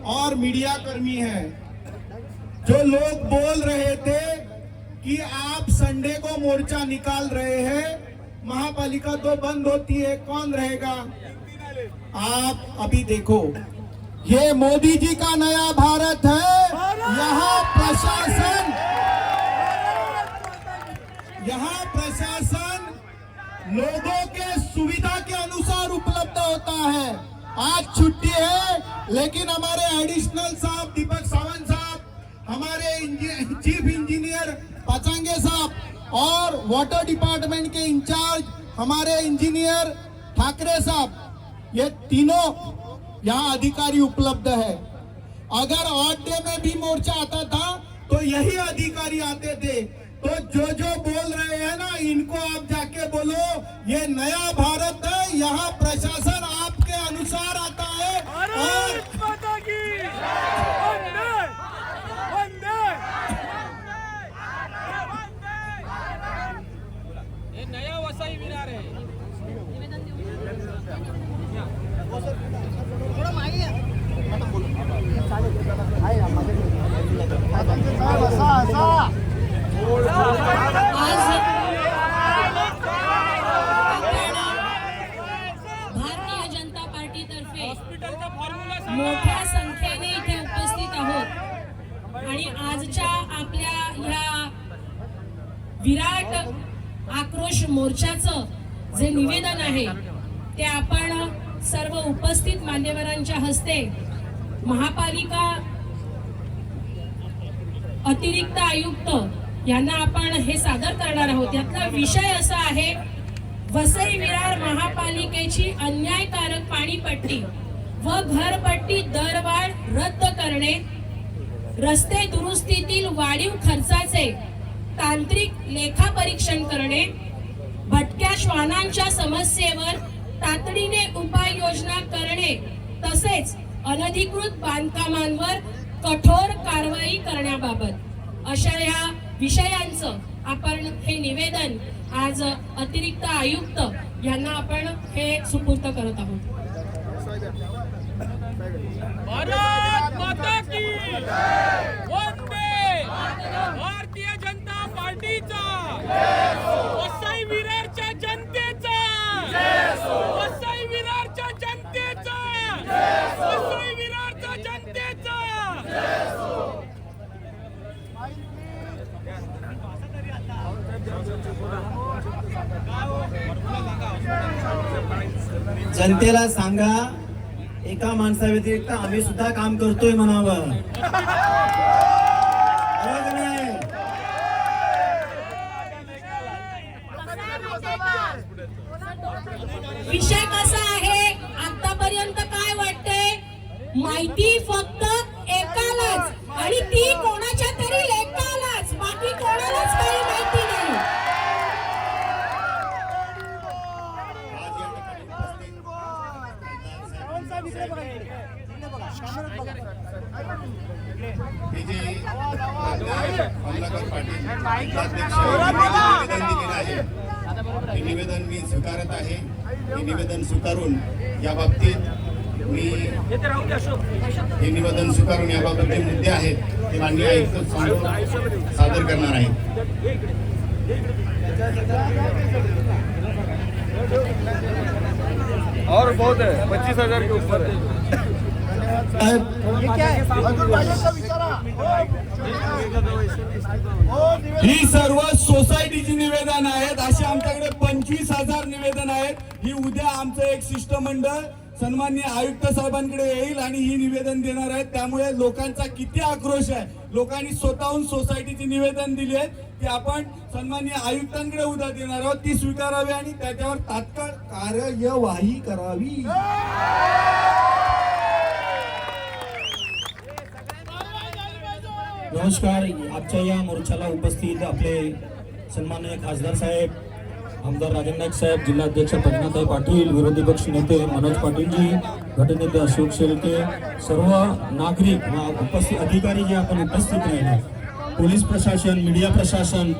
और मीडिया कर्मी हैं। जो लोग बोल रहे थे कि आप संडे को मोर्चा निकाल रहे हैं, महापालिका तो बंद होती है, कौन रहेगा? आप अभी देखो, ये मोदी जी का नया भारत है। यहाँ प्रशासन लोगों के सुविधा के अनुसार उपलब्ध होता है। आज छुट्टी है, लेकिन हमारे एडिशनल साहब दीपक सावंत साहब, हमारे चीफ इंजीनियर पचांगे साहब और वाटर डिपार्टमेंट के इंचार्ज हमारे इंजीनियर ठाकरे साहब, ये तीनों यहाँ अधिकारी उपलब्ध है। अगर ऑड डे में भी मोर्चा आता था तो यही अधिकारी आते थे। तो जो बोल रहे हैं ना, इनको आप जाके बोलो, ये नया भारत है, यहाँ प्रशासन आपके अनुसार आता है। और ये नया वसई विरार है। भारतीय जनता पार्टीतर्फे मोठ्या संख्येने इथे उपस्थित आहोत आणि आजच्या आपल्या ह्या विराट आक्रोश मोर्चाचं जे निवेदन आहे ते आपण सर्व उपस्थित मान्यवरांच्या हस्ते महापालिका अतिरिक्त आयुक्त यांना आपण हे सादर करणार आहोत। यातला विषय असा आहे, वसई विरार महापालिकेची अन्यायकारक पाणीपट्टी व घरपट्टी दरवाढ रद्द करणे, रस्ते दुरुस्तीतील वाढीव खर्चाचे तांत्रिक लेखापरीक्षण करणे, भटक्या श्वानांच्या समस्येवर तातडीने उपाययोजना करणे, तसेच अनधिकृत बांधकामांवर कठोर कारवाई करण्याबाबत अशा या विषयांचं आपण हे निवेदन आज अतिरिक्त आयुक्त यांना आपण हे सुपूर्द करत आहोत। भारत माता की वंदे भारतीय जनता पार्टीचा, वसई विरारच्या जनतेचा, वसई विरारच्या जनतेचा, वसई विरारच्या जनतेचा। जनतेला सांगा, एका माणसा व्यतिरिक्त आम्ही सुद्धा काम करतोय म्हणावं। विषय कसा आहे, आतापर्यंत काय वाटतंय, माहिती फक्त एकालाच आणि ती कोणाच्या तरी एकालाच, बाकी कोणालाच काही माहिती नाही। निवेदन मी स्वीकारत आहे। हे निवेदन स्वीकारून या बाबतीत मी हे निवेदन स्वीकारून याबाबतचे मुद्दे आहेत ते माननीय आयुक्त सादर करणार आहे। और बहुत है, 25,000 के ऊपर है। ही सर्व सोसायटीची निवेदन आहेत। अशी आमच्याकडे 25,000 निवेदन आहेत। ही उद्या आमचं एक शिष्टमंडळ सन्माननीय आयुक्त साहेबांकडे येईल आणि ही निवेदन देणार आहेत। त्यामुळे लोकांचा किती आक्रोश आहे, लोकांनी स्वतःहून सोसायटीची निवेदन दिली आहेत, ती आपण सन्माननीय आयुक्तांकडे उद्या देणार आहोत। ती स्वीकारावी आणि त्याच्यावर तात्काळ कार्यवाही करावी। नमस्कार, आजच्या या मोर्चाला उपस्थित आपले सन्माननीय खासदार साहेब, आमदार राजन नाईक साहेब, जिल्हाध्यक्ष प्रज्ञाताई पाटील, विरोधी पक्ष नेते मनोज पाटीलजी, गटनेते अशोक शेळके, सर्व नागरिक व उपस्थित अधिकारी जे आपण उपस्थित राहिले, पोलीस प्रशासन, मीडिया प्रशासन